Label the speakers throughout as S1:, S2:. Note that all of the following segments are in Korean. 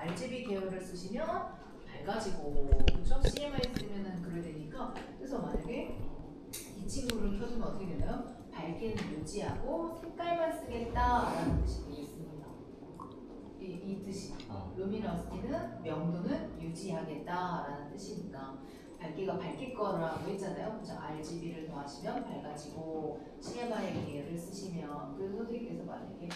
S1: RGB 계열을 쓰시면 밝아지고, 그렇죠? CMI 쓰면은 그래야 되니까. 그래서 만약에 이 친구를 켜주면 어떻게 되나요? 밝기는 유지하고 색깔만 쓰겠다라는 뜻이 되겠습니다. 이 뜻이. 루미너시티는 명도는 유지하겠다라는 뜻이니까 밝기가 밝힐 거라고 했잖아요. 그죠? RGB를 더하시면 밝아지고 CMI 계열을 쓰시면, 그래서 선생님께서 만약에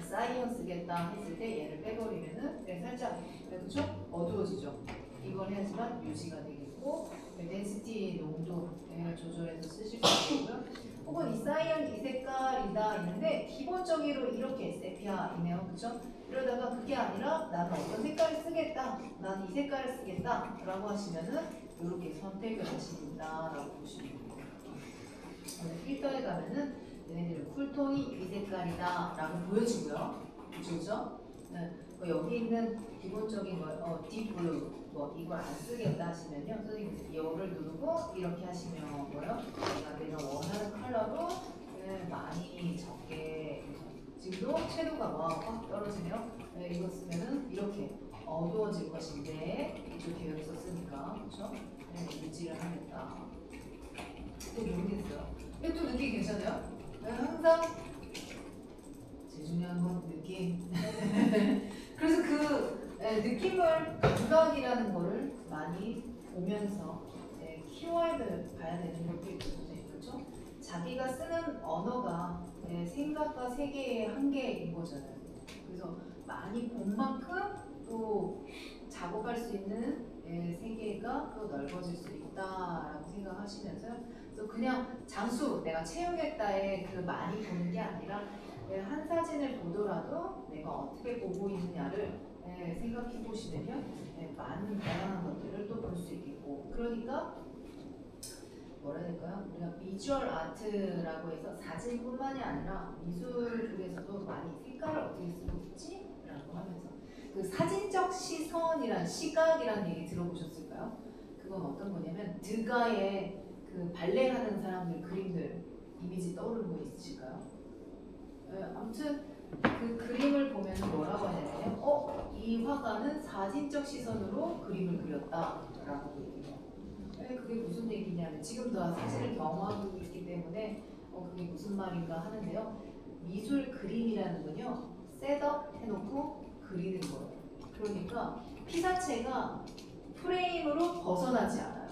S1: 사이언 쓰겠다 했을 때 얘를 빼버리면은 살짝 그쵸? 어두워지죠. 이걸 해야지만 유지가 되겠고, 덴시티 농도 조절해서 쓰실 수 있고요. 혹은 이 사이언 이 색깔이다 있는데 기본적으로 이렇게 세피아이네요. 그쵸? 이러다가 그게 아니라 나는 어떤 색깔을 쓰겠다, 나는 이 색깔을 쓰겠다 라고 하시면은 이렇게 선택을 하십니다라고 보시면 됩니다. 필터에 가면은 얘네들은 쿨톤이 이 색깔이다 라고 보여주고요. 그죠? 네. 여기 있는 기본적인 거, 딥블루 뭐 이걸 안 쓰겠다 하시면요, 선생님 이거를 누르고 이렇게 하시면 뭐요? 내가 원하는 컬러로 많이 적게, 지금도 채도가 확 떨어지네요. 이거 쓰면은 이렇게 어두워질 것인데 이쪽 계열 썼으니까 그렇죠? 유지를 하겠다. 또 모르겠어요. 근데 또 느낌 괜찮아요? 항상 제일 중요한 건 느낌. 그래서 그 느낌을 감각이라는 거를 많이 보면서 키워드 봐야 되는 것도 있거든요. 그렇죠? 자기가 쓰는 언어가 생각과 세계의 한계인 거잖아요. 그래서 많이 본 만큼 또 작업할 수 있는 세계가 또 넓어질 수 있다라고 생각하시면서요. 그래서 그냥 장수 내가 채우겠다에 그 많이 보는 게 아니라 한 사진을 보더라도 내가 어떻게 보고 있느냐를 생각해 보시면요, 많은 다양한 것들을 또 볼 수 있겠고, 그러니까 뭐라 해야 될까요? 우리가 비주얼 아트라고 해서 사진뿐만이 아니라 미술 쪽에서도 많이 색깔을 어떻게 쓰고 있지? 라고 하면서 그 사진적 시선이란 시각이란 얘기 들어보셨을까요? 그건 어떤 거냐면 드가의 그 발레하는 사람들 그림들 이미지 떠오르는 거 있으실까요? 아무튼 그 그림을 보면 뭐라고 하냐면요, 이 화가는 사진적 시선으로 그림을 그렸다라고 얘기해요. 그게 무슨 얘기냐면 지금 다 사진을 경험하고 있기 때문에 그게 무슨 말인가 하는데요. 미술 그림이라는 건요, 셋업 해놓고 그리는 거예요. 그러니까 피사체가 프레임으로 벗어나지 않아요.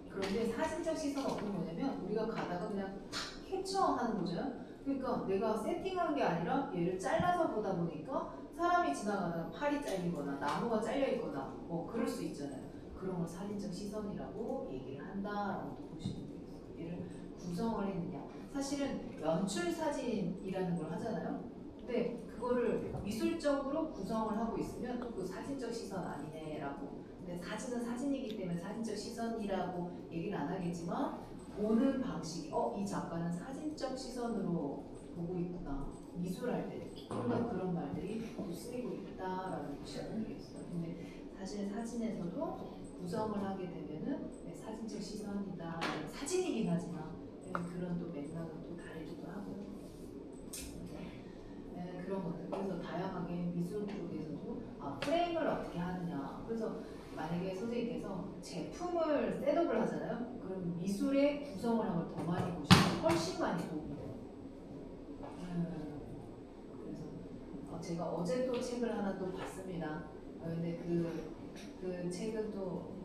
S1: 그런데 사진적 시선은 어떤 거냐면 우리가 가다가 그냥 캡처하는 거죠. 그러니까 내가 세팅한 게 아니라 얘를 잘라서 보다 보니까 사람이 지나가다가 팔이 잘리거나 나무가 잘려있거나 뭐 그럴 수 있잖아요. 그런 걸 사진적 시선이라고 얘기를 한다라고 보시면 되겠어요. 얘를 구성을 했느냐. 사실은 연출 사진이라는 걸 하잖아요. 근데 그거를 미술적으로 구성을 하고 있으면 또 그 사진적 시선 아니네라고. 근데 사진은 사진이기 때문에 사진적 시선이라고 얘기는 안 하겠지만 보는 방식이 이 작가는 사진적 시선으로 보고 있구나. 미술할 때 그런 말들이 또 쓰이고 있다라는 것이 되겠어요. 근데 사실 사진에서도 구성을 하게 되면은 사진적 시선이다. 사진이긴 하지만 그런 또 맥락은 또 다르기도 하고요. 그런 것들. 그래서 다양하게 미술 쪽에서도 프레임을 어떻게 하느냐. 그래서 만약에 선생님께서 제품을 셋업을 하잖아요. 그럼 미술의 구성을 한번 더 많이 보시면 훨씬 많이 도움이 돼요. 그래서 제가 어제 또 책을 하나 또 봤습니다. 근데 그 책은 또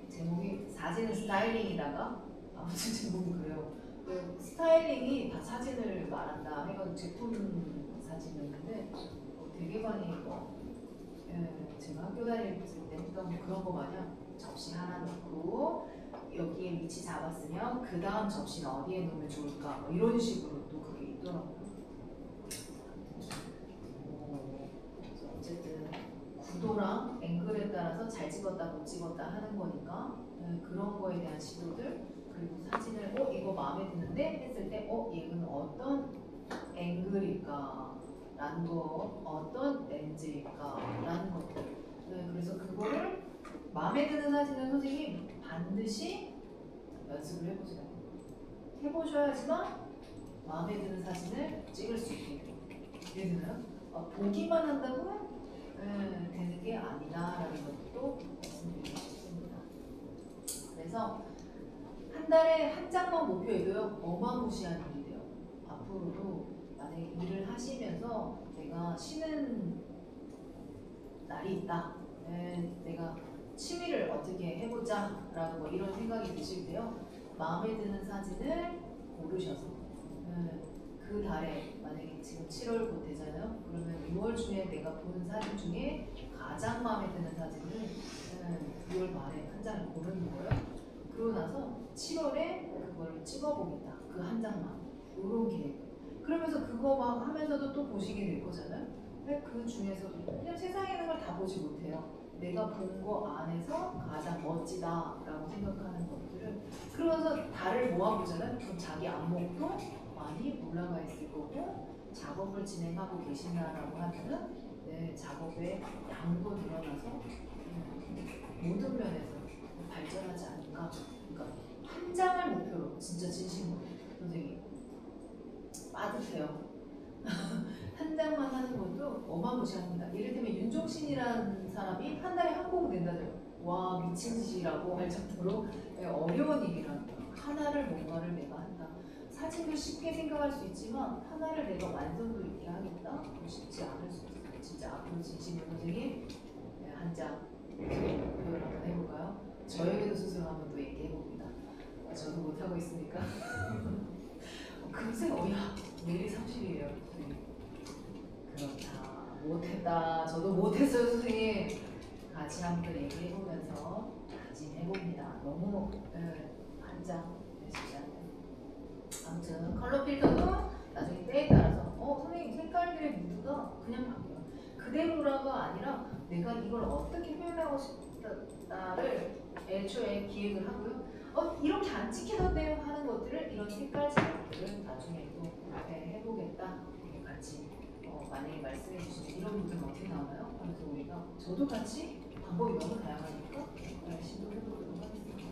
S1: 제목이 사진 스타일링이다가 아무튼 제목이 그래요. 그 스타일링이 다 사진을 말한다 해가지고 제품 사진이었는데 되게 많이 제가 학교 다닐 때 했던 그런 거 마냥 접시 하나 넣고 여기에 위치 잡았으면 그 다음 접시는 어디에 놓으면 좋을까 뭐 이런 식으로 또 그게 있더라고요. 그래서 어쨌든 구도랑 앵글에 따라서 잘 찍었다 못 찍었다 하는 거니까 그런 거에 대한 시도들, 그리고 사진을 이거 마음에 드는데 했을 때 얘는 어떤 앵글일까 라는 거, 어떤 렌즈일까 라는 것들. 그래서 그거를 마음에 드는 사진은 선생님 반드시 연습을 해보세요. 해보셔야지만 마음에 드는 사진을 찍을 수 있게 돼요. 이해되나요? 보기만 한다고 되는 게 아니다라는 것도 말씀드리고 싶습니다. 그래서 한 달에 한 장만 목표해도요 어마무시한 일이 돼요. 앞으로도 만약에 일을 하시면서 내가 쉬는 날이 있다. 내가 취미를 어떻게 해보자 라고 뭐 이런 생각이 드실 때요 마음에 드는 사진을 고르셔서 그 달에 만약에 지금 7월 곧 되잖아요. 그러면 6월 중에 내가 보는 사진 중에 가장 마음에 드는 사진을 6월 말에 한 장을 고르는 거예요. 그러고 나서 7월에 그걸 찍어보겠다. 그 한 장만. 요런 계획. 그러면서 그거 막 하면서도 또 보시게 될 거잖아요. 근데 그 중에서도 그냥 세상에 있는 걸 다 보지 못해요. 내가 본 거 안에서 가장 멋지다라고 생각하는 것들을 그러면서 달을 모아보잖아요. 그럼 자기 안목도 많이 올라가 있을 거고 작업을 진행하고 계신다라고 하면은 작업의 양도 늘어나서 모든 면에서 발전하지 않을까. 그러니까 한 장을 목표로 진짜 진심으로 선생님 빠듯해요. 한 장만 하는 것도 어마무시합니다. 예를 들면 윤종신이라는 사람이 한 달에 한 곡 낸다죠. 와 미친 짓이라고 할 정도로 어려운 일이라는 거야. 하나를 뭔가를 내가 한다. 사진도 쉽게 생각할 수 있지만 하나를 내가 완성도 있게 하겠다? 쉽지 않을 수 있어요. 진짜 앞으로 진심으로 선생님 한 장 표현 한번 해볼까요? 저에게도 스스로 한번 또 얘기해봅니다. 저도 못하고 있으니까 금세 어야 내일이 30일이에요. 그렇다. 못했다. 저도 못했어요, 선생님. 같이 한번 얘기해보면서 다짐해봅니다. 너무 한장 쉽지 않네요. 아무튼 컬러 필터도 나중에 때에 따라서 선생님 색깔들의 무드가 그냥 바뀌어요. 그대로라가 아니라 내가 이걸 어떻게 표현하고 싶다를 애초에 기획을 하고요. 이렇게 안 찍히던데요 하는 것들을 이런 색깔 작업들을 나중에 또 해보겠다. 같이 만약에 말씀해 주시면 이런 부분 어떻게 나오나요? 하면서 우리가 저도 같이 방법이 너무 다양하니까 시도해 보도록 하겠습니다.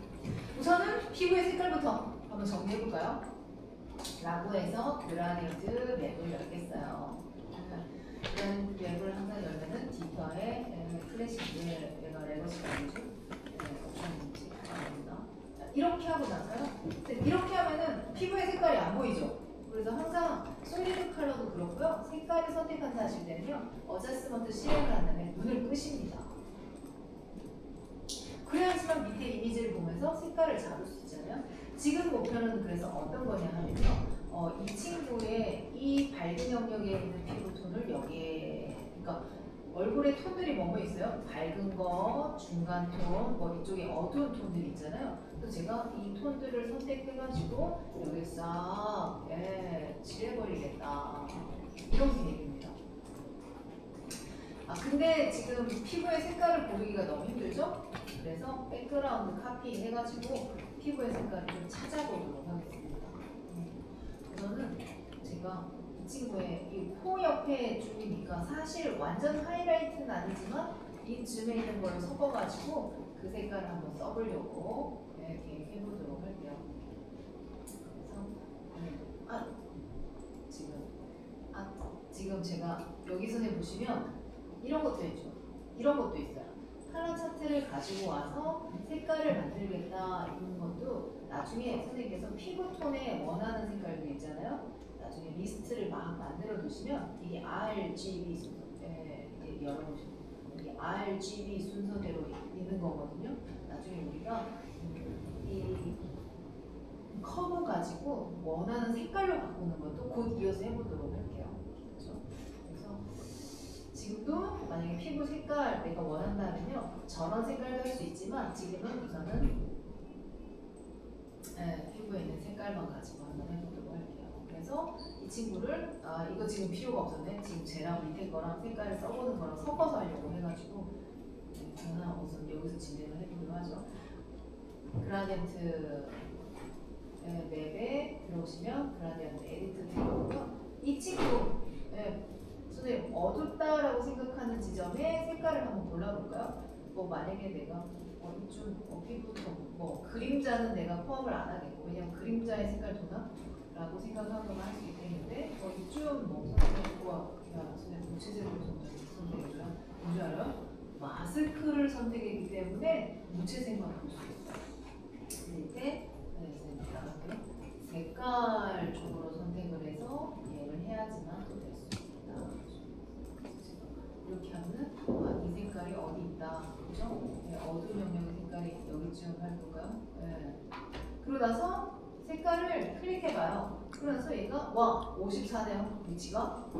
S1: 우선은 피부의 색깔부터 한번 정리해 볼까요? 라고 해서 그라디언트 맵을 열겠어요. 그라디언트 맵을 항상 열면은 디터의 클래식을 내가 레거시가 아니죠? 옵션인지 알아봅니다. 이렇게 하고 나서요. 이렇게 하면은 피부의 색깔이 안 보이죠? 그래서 항상 솔리드 컬러도 그렇고요. 색깔을 선택한다 하실 때는요. 어저스먼트 실행을 한 다음에 눈을 끄십니다. 그래야지만 밑에 이미지를 보면서 색깔을 잡을 수 있잖아요. 지금 목표는 그래서 어떤 거냐 하면요. 이 친구의 이 밝은 영역에 있는 피부톤을 여기에 그러니까 얼굴에 톤들이 뭐뭐 있어요? 밝은 거, 중간 톤, 뭐 이쪽에 어두운 톤들이 있잖아요. 그래서 제가 이 톤들을 선택해가지고 여기 싹 칠해버리겠다. 이런 계획입니다. 근데 지금 피부의 색깔을 고르기가 너무 힘들죠? 그래서 백그라운드 카피 해가지고 피부의 색깔을 좀 찾아보도록 하겠습니다. 우선은 제가 이 친구의 이 코 옆에 쪽이니까 사실 완전 하이라이트는 아니지만 이쯤에 있는 걸 섞어가지고 그 색깔을 한번 써보려고 계획해보도록 할게요. 그래서 지금 제가 여기 선에 보시면 이런 것도 있죠. 이런 것도 있어요. 컬러 차트를 가지고 와서 색깔을 만들겠다 이런 것도 나중에 선생님께서 피부톤에 원하는 색깔들 있잖아요. 나중에 리스트를 막 만들어 두시면 이게 RGB 순서, 이제 열어보시면 이게 RGB 순서대로 있는 거거든요. 나중에 우리가 이 커브 가지고 원하는 색깔로 바꾸는 것도 곧 이어서 해보도록 할게요. 그렇죠? 그래서 지금도 만약에 피부 색깔 내가 원한다면요 저런 색깔도 할 수 있지만 지금은 우선은 피부에 있는 색깔만 가지고 한번 해보도록 할게요. 그래서 이 친구를 이거 지금 필요가 없었네. 지금 쟤랑 밑에 거랑 색깔을 써보는 거랑 섞어서 하려고 해가지고 저는 우선 여기서 진행을 해보도록 하죠. 그라디언트 맵에 들어오시면 그라디언트 에디트 들어오고요. 이 친구 선생님 어둡다라고 생각하는 지점에 색깔을 한번 골라볼까요? 뭐 만약에 내가 이쪽 피부톤 뭐 그림자는 내가 포함을 안 하겠고 왜냐면 그림자의 색깔 도나? 라고 생각하거나 할 수 있겠는데 이쪽 뭐 선생님 야, 선생님 무채색으로 선택해줘요. 뭔지 알아요? 마스크를 선택했기 때문에 무채색만 볼 수 있어요. 이때 선생님 나갈게요. 색깔 쪽으로 선택을 해서 얘를 해야지만 또 될 수 있다. 이렇게 하면은 이 색깔이 어디 있다. 그죠? 네, 어두운 영역의 색깔이 여기쯤 할 건가요? 네. 그러고 나서 색깔을 클릭해봐요. 그러면서 얘가 와 54네요 위치가.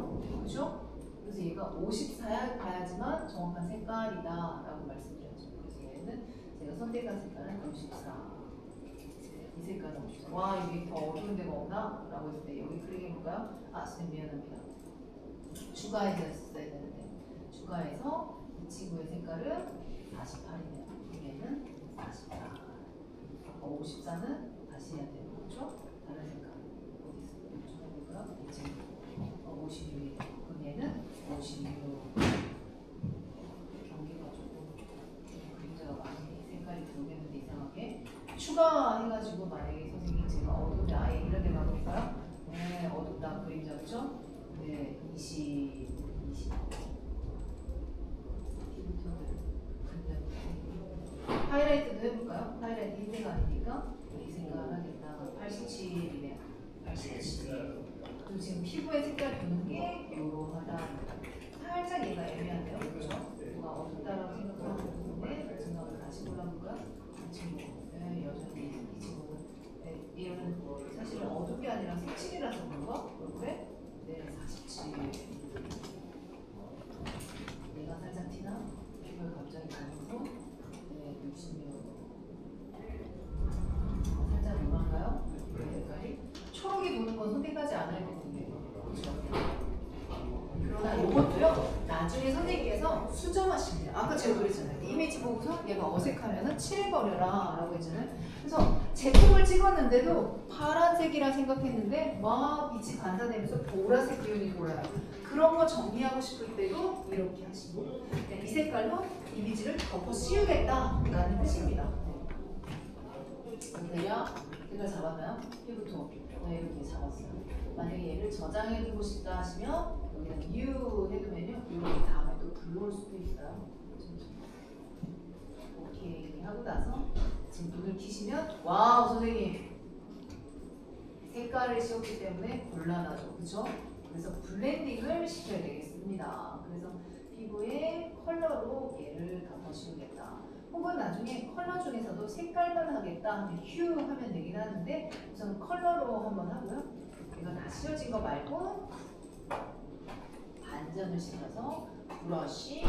S1: 그죠? 그래서 얘가 54야 봐야지만 정확한 색깔이다 라고 말씀드렸죠. 그래서 얘는 제가 선택한 색깔은 54. 이 색깔은 54. 와 이게 더 어두운 데가 없나? 라고 했을 때 여기 클릭해볼까요? 아 선생님 미안합니다. 추가해줬어야 되는데 추가해서 이 친구의 색깔은 48이네요. 얘는 48. 아까 54는 다시 해야 돼요. 그렇죠? 다른 색깔 어디 있어요? 추가해볼까요? 이 친구 56이에요. 그럼 얘는 56. 경계가 조금 그림자가 많이 색깔이 들어오겠는데 이상하게 추가해가지고 만약에 선생님 제가 어두운데 아예 이런 데 가볼까요? 네 어둡다 그림자 그죠? 네 20 하이라이트도 해볼까요? 하이라이트 흰색 아니니까 이 생각을 하겠다. 87이네요. 87. 그리고 지금 피부의 색깔 보는 게 이러하다. 살짝 얘가 애매한데요, 그렇죠? 뭔가 어둡다라고 생각하고 있는데 생각을 다시 골라볼까요? 이 친구, 네, 여전히 이 친구는 네, 얘는 사실은 어두운 게 아니라 색칠이라서 그런가? 그런데 네, 47. 얘가 살짝 티나? 피부에 갑자기 가면서 네, 66. 살짝 뭐랄까요? 색깔이 초록이 도는 건 선택하지 않아야 되는데 그렇죠? 그러나 이것도요 나중에 선생님께서 수정하십니다. 아까 제가 그랬잖아요. 이미지 보고서 얘가 어색하면은 칠해버려라 라고 했잖아요. 그래서 제품을 찍었는데도 파란색이라 생각했는데 막 빛이 반사되면서 보라색 기운이 돌아요. 그런 거 정리하고 싶을 때도 이렇게 하시고 네, 이 색깔로 이미지를 덮어 씌우겠다라는 뜻입니다. 그래야 색깔 잡았나요? 피부톤 네, 이렇게 잡았어요. 만약에 얘를 저장해두고 싶다 하시면 여기다 new 해두면요 이렇게 다음에 또 불러올 수도 있어요. 오케이 하고 나서 지금 눈을 키시면 와우 선생님 색깔을 씌웠기 때문에 곤란하죠. 그죠? 그래서 블렌딩을 시켜야 되겠습니다. 그래서 피부에 컬러로 얘를 덮어씌우겠다. 혹은 나중에 컬러 중에서도 색깔만 하겠다 하면 휴 하면 되긴 하는데 우선 컬러로 한번 하고요. 이거 다 씌워진 거 말고 반전을 시켜서 브러쉬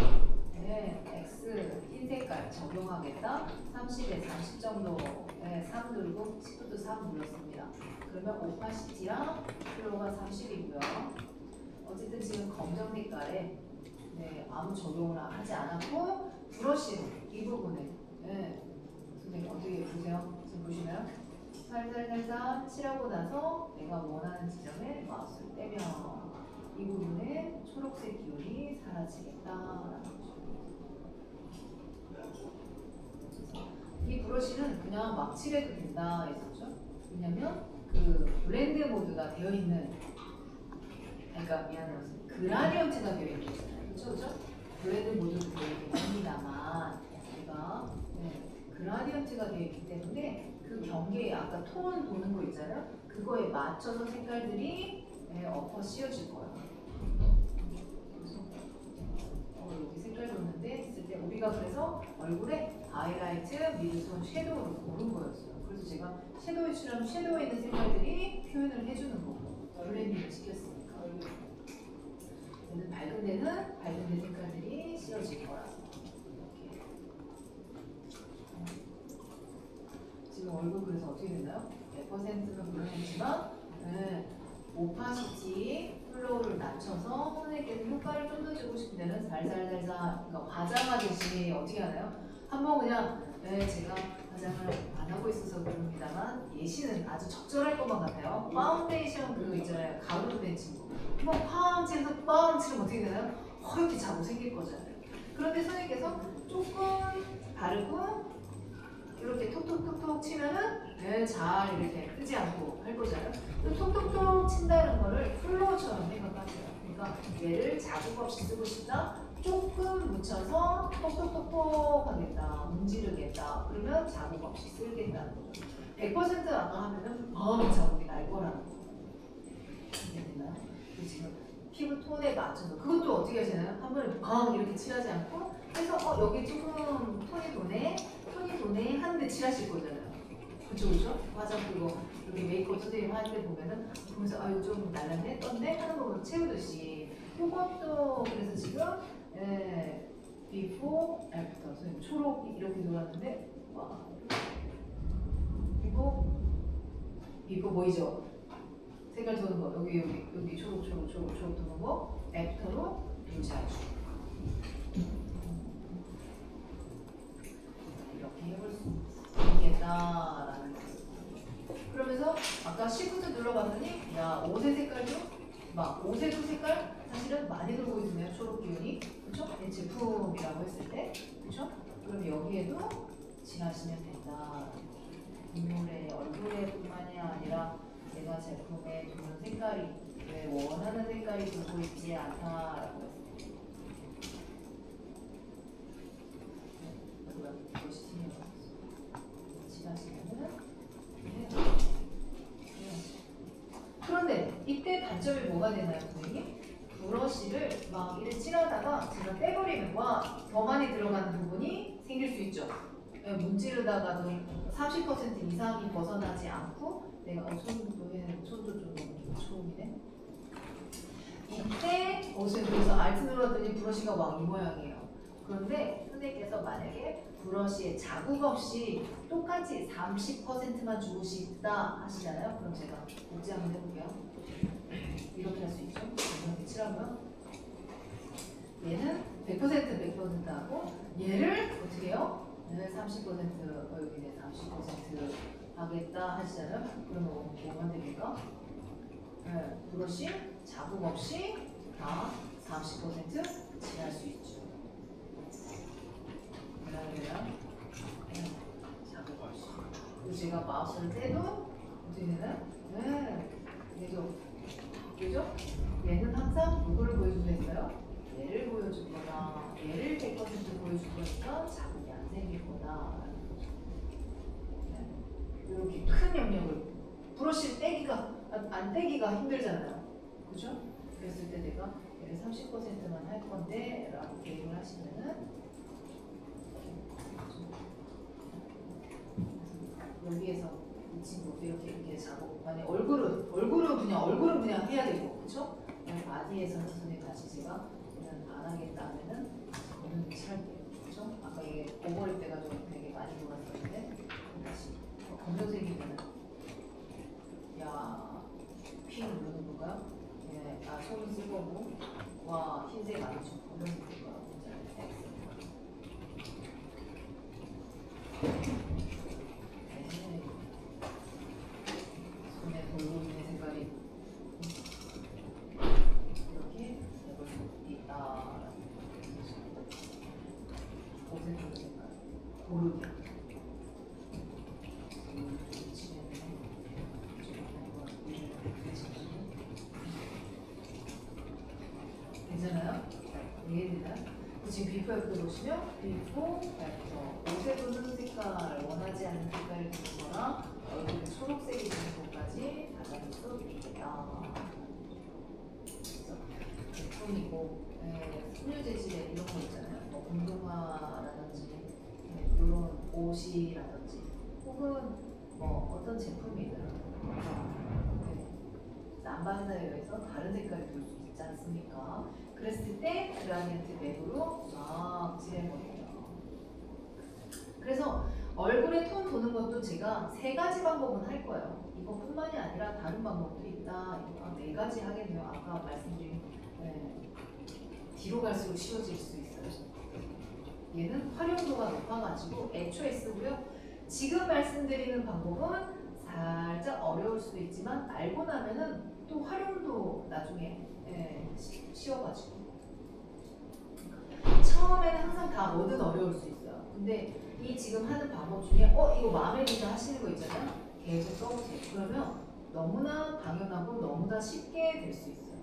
S1: 네, X 흰 색깔 적용하겠다. 30에 30 정도 네, 3 누르고 시프트 3 눌렀습니다. 그러면 오파시티랑 플로어가 30이고요. 어쨌든 지금 검정 색깔에 네, 아무 적용을 하지 않았고 브러쉬로 이 부분에 네, 선생님 어떻게 보세요? 지금 보시나요? 살살 칠하고 나서 내가 원하는 지점에 마우스를 떼면 이 부분에 초록색 기울이 사라지겠다라는 거죠. 이 브러쉬는 그냥 막 칠해도 된다 했었죠. 왜냐면 그 블렌드 모드가 되어 있는 그러니까 미안해요. 그라디언트가 되어 있는 거잖아요. 그렇죠? 블렌드 모드도 되어 있긴 합니다만 얘가 그라디언트가 되어 있기 때문에 그 경계에 아까 톤 도는 거 있잖아요. 그거에 맞춰서 색깔들이 엎어 씌워질 거예요. 그래서 여기 색깔 도는데 있을 때 우리가 그래서 얼굴에 하이라이트, 미드톤, 섀도우를 고른 거였어요. 그래서 제가 섀도우에 칠하면 섀도우에 있는 색깔들이 표현을 해주는 거고 블렌딩을 시켰으니까 얘는 밝은 데는 밝은 데 색깔들이 씌워질 거라서 이렇게 지금 얼굴 그래서 어떻게 됐나요? 100%는 물론이지만 오파시티 플로우를 낮춰서 선생님께서 효과를 좀 더 주고 싶은 데는 살살살살 그러니까 화장하듯이 어떻게 하나요? 한번 그냥 제가 화장을 안 하고 있어서 그럽니다만 예시는 아주 적절할 것만 같아요. 파운데이션 그거 있잖아요. 가루로 된 친구 한번 팡 칠해서 빵 치면 어떻게 되나요? 허옇게 자고 생길 거잖아요. 그런데 선생님께서 조금 바르고 이렇게 톡톡톡톡 치면은 잘 이렇게 뜨지 않고 할 거잖아요. 톡톡톡 친다는 거를 플로우처럼 생각하세요. 그러니까 얘를 자국 없이 쓰고 싶다. 조금 묻혀서 톡톡톡톡 하겠다. 문지르겠다. 그러면 자국 없이 쓸겠다는 거죠. 100% 아까 하면은 벙 자국이 날 거라는 거죠. 이해되나요? 지금 피부 톤에 맞춰서 그것도 어떻게 하시나요? 한 번에 벙 이렇게 칠하지 않고 해서 여기 조금 톤이 도네 하는데 칠하실 거잖아요. 그쵸? 화장 그리고 여기 메이크업 선생님 할 때 보면은 보면서 이거 좀 날랐네 떴네 하는 거 채우듯이 이것도 그래서 지금 before, after 선생님 초록 이렇게 들어왔는데 와 before 보이죠? 색깔 도는 거 여기 초록 도는 거 after로 자주 이렇게 해볼 수 있겠다라는 거예요. 그러면서 아까 시프트 눌러봤더니 야 옷의 색깔도 막 옷에도 색깔 사실은 많이 들고 있네요. 초록 기운이 그렇죠? 제품이라고 했을 때 그렇죠? 그럼 여기에도 칠하시면 된다. 인물의 얼굴에뿐만이 아니라 내가 제품에 두는 색깔이 왜 원하는 색깔이 들고 있지 않다라고 했어요. 이것이 칠하시면은 그런데 이때 단점이 뭐가 되나요, 선생님? 브러쉬를 막 이렇게 칠하다가 제가 빼버리면 더 많이 들어가는 부분이 생길 수 있죠. 문지르다가도 30% 이상이 벗어나지 않고 내가 손도 좀 너무 초음이네. 이때 그래서 알트 눌렀더니 브러쉬가 막 이 모양이에요. 그런데 선생님께서 만약에 브러쉬에 자국 없이 똑같이 30%만 주고 싶다 하시잖아요. 그럼 제가 복지 한번 해볼게요. 이렇게 할 수 있죠. 이렇게 칠하고요. 얘는 100% 하고 얘를 어떻게 해요? 얘는 30% 여기는 30% 하겠다 하시잖아요. 그러면 뭐가 됩니까? 브러쉬 자국 없이 다 30% 칠할 수 있죠. 그러면 자국 없이. 그리고 제가 마우스를 떼도 어떻게 되나요? 그죠? 얘는 항상 누구를 보여주고 했어요? 얘를 보여줄 거다. 얘를 100% 보여줄 거니까 자국이 안 생길 거다. 이렇게 큰 영역을 브러쉬 안 떼기가 힘들잖아요. 그죠? 그랬을 때 내가 얘를 30%만 할 건데 라고 계획을 하시면은 여기에서 이 친구 이렇게 자고 만약 얼굴은 그냥 해야 되고 그쵸? 바디에서는 선생님 다시 제가 얘는 안 하겠다 하면은 오늘 칠할게요. 그쵸? 아까 이게 오버릴 때가 좀 되게 많이 돌았었는데 다시 검정색이면은 핑 누르는 건가요? 손을 쓸 거고 와 흰색 아니죠? 검정색인 거야. 손에 돌고 있는 색깔이 이렇게 해볼 수 있다. 옷에 도는 색깔 고르게 괜찮아요? 이해되나요? 지금 비포 애프터 보시면 비포 애프터 옷에 도는 색깔 원하지 않는 색깔이 되는 거랑 얼굴에 초록색이 되는 것까지 달라질 수 있다. 제품이고 섬유 재질에 이런 거 있잖아요. 운동화라든지 이런 옷이라든지 혹은 어떤 제품이든 남반사에 의해서 다른 색깔이 될 수 있지 않습니까? 그랬을 때 그라디언트 맵으로 쫙 칠해버려요. 그래서 얼굴에 톤 도는 것도 제가 3가지 방법은 할 거예요. 이것뿐만이 아니라 다른 방법도 있다. 4가지 하겠네요. 아까 말씀드린 뒤로 갈수록 쉬워질 수 있어요. 얘는 활용도가 높아가지고 애초에 쓰고요. 지금 말씀드리는 방법은 살짝 어려울 수도 있지만 알고 나면은 또 활용도 나중에 쉬워가지고 처음에는 항상 다 뭐든 어려울 수 있어요. 근데 이 지금 하는 방법 중에 이거 마음에 든다 하시는 거 있잖아요. 계속 써보세요. 그러면 너무나 당연하고 너무나 쉽게 될 수 있어요.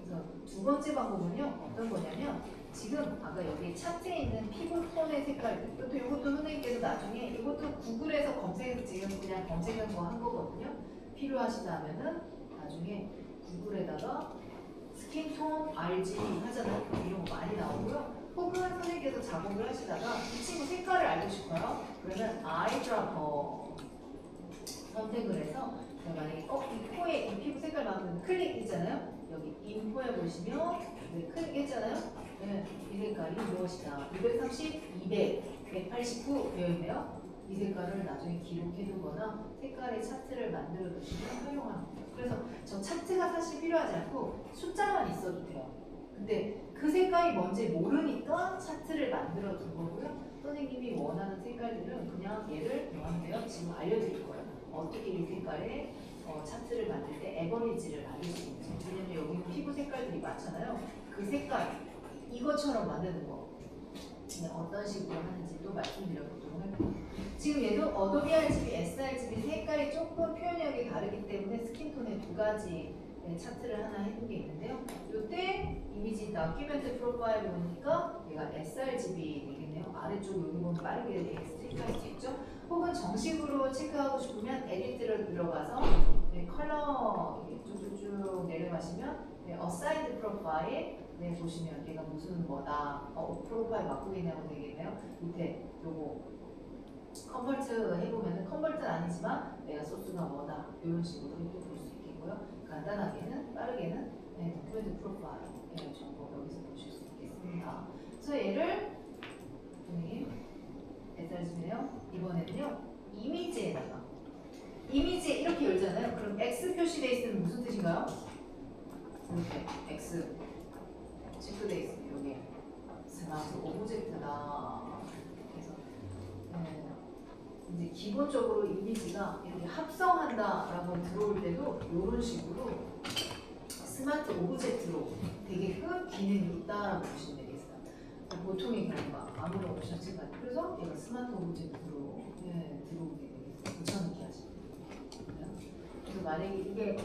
S1: 그래서 두 번째 방법은요, 어떤 거냐면 지금 아까 여기 차트에 있는 피부 톤의 색깔, 이것도 선생님께서 나중에 이것도 구글에서 검색, 지금 그냥 검색한 거 한 거거든요. 필요하시다 하면은 나중에 구글에다가 스킨톤 RGB 하잖아요. 이런 거 많이 나오고요. 혹은 선생님께서 작업을 하시다가 이 친구 색깔을 알고 싶어요. 그러면 아이드라퍼 선택을 해서 만약에 이 코에 이 피부 색깔 만큼 클릭 있잖아요. 여기 인포에 보시면 클릭했잖아요. 네, 이 색깔이 무엇이다. 230, 200, 189 되어 있네요. 이 색깔을 나중에 기록해두거나 색깔의 차트를 만들어 두시면 활용합니다. 그래서 저 차트가 사실 필요하지 않고 숫자만 있어도 돼요. 근데 그 색깔이 뭔지 모르니까 차트를 만들어 둔 거고요. 선생님이 원하는 색깔들은 그냥 얘를 뭐하는데요? 지금 알려드릴 거예요. 어떻게 이 색깔의 차트를 만들 때 에버리지를 알릴 수 있는지. 왜냐면 여기 피부 색깔들이 많잖아요. 그 색깔 이것처럼 만드는 거 어떤 식으로 하는지도 말씀드려보도록 할게요. 지금 얘도 어도비 RGB, sRGB 색깔이 조금 표현력이 다르기 때문에 스킨톤의 두 가지 차트를 하나 해둔 게 있는데요. 이때 이미지 다큐멘트 프로파일 보니까 얘가 sRGB 되겠네요. 아래쪽 여기 보면 빠르게 체크할 수 있죠. 혹은 정식으로 체크하고 싶으면 에디트를 들어가서 컬러 쭉쭉쭉 내려가시면 어사인드 프로파일 보시면 얘가 무슨 뭐다 프로파일 바꾸고 있냐고 되겠네요. 밑에 요거 컨버트 해보면 컨버트는 아니지만 내가 소스가 뭐다 이런 식으로 또 볼 수 있겠고요. 간단하게는 빠르게는 도큐멘트 프로파일 정보 여기서 보실 수 있겠습니다. 그래서 얘를 SRG네요. 이번에는요 이미지에다가 이미지에 이렇게 열잖아요. 그럼 X 표시되어 있으면 무슨 뜻인가요? 이렇게 X 체크되어 있으면 여기 스마트 오브젝트다. 그래서 이제 기본적으로 이미지가 이렇게 합성한다라고 들어올 때도 이런 식으로 스마트 오브젝트로 되게끔 기능이 있다라고 보시면 되겠어요. 보통의 경우가 아무런 옵션치가 아니고 그래서 얘가 스마트 오브젝트로 들어오게 되겠어요. 붙여넣기 하시면 그래서 만약에 이게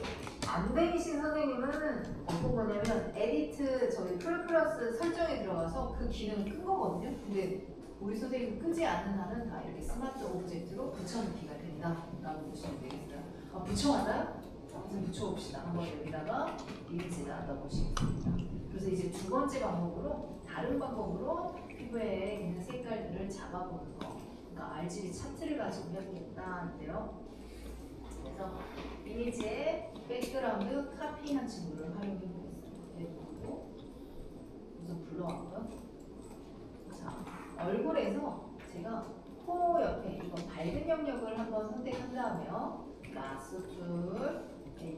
S1: 안 되신 선생님은 어떤 거냐면 에디트 저희 풀플러스 설정에 들어가서 그 기능을 끈 거거든요. 근데 우리 선생님 끄지 않는 한은 다 이렇게 스마트 오브젝트로 붙여넣기가 된다라고 보시면 되겠어요. 붙여왔나요? 그래서 붙여봅시다. 한번 여기다가 이미지다 넣어보시겠습니다. 그래서 이제 두 번째 방법으로 다른 방법으로 피부에 있는 색깔들을 잡아보는 거. 그러니까 RGB 차트를 가지고 해보겠다인데요. 그래서 이미지에 백그라운드 카피한 친구를 활용해 보겠습니다. 우선 불러왔고요. 자, 얼굴에서 제가 코 옆에 이건 밝은 영역을 한번 선택한 다음에요. 라스 툴